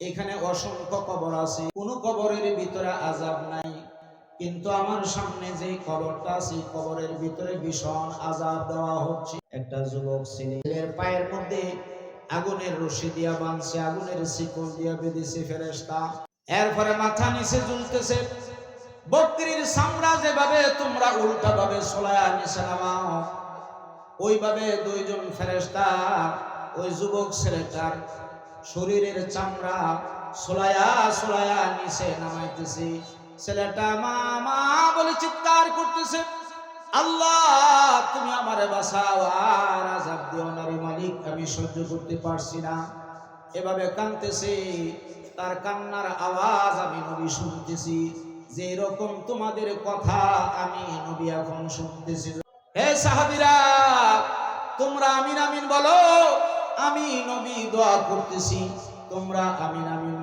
এখানে অসংখ্য কবর আছে, কোন কবরের ভিতরে আযাব নাই, কিন্তু আমার সামনে যে কবরটা আছে কবরের ভিতরে ভীষণ আযাব দেওয়া হচ্ছে। একটা যুবক ছেলের পায়ের মধ্যে আগুনের রশি দিয়া বাঁধছে, আগুনের শিকল দিয়া বেঁধেছে ফেরেশতা, এরপরে মাথা নিচে ঝুলতেছে। বকরির চামড়া যেভাবে তোমরা উল্টা ভাবে সোলায়া নিচে নামাও, ওইভাবে দুইজন ফেরেশতা ওই যুবক ছেলেটার শরীরের চামড়া সোলায়া সোলায়া নিচে নামাইতেছে। ছেলেটা মা মা বলে চিৎকার করতেছে, আল্লাহ তুমি আমারে বাঁচাও, আর আযাব দিও না রে মালিক, আমি সহ্য করতে পারছি না। এভাবে কাঁদতেছে, তার কান্নার আওয়াজ আমি নবী শুনতেছি, যে এরকম তোমাদের কথা আমি নবী এখন শুনতেছি। হে সাহাবীরা, তোমরা আমিন আমিন বলো, আমি নবী দোয়া করতেছি, তোমরা আমিন আমিন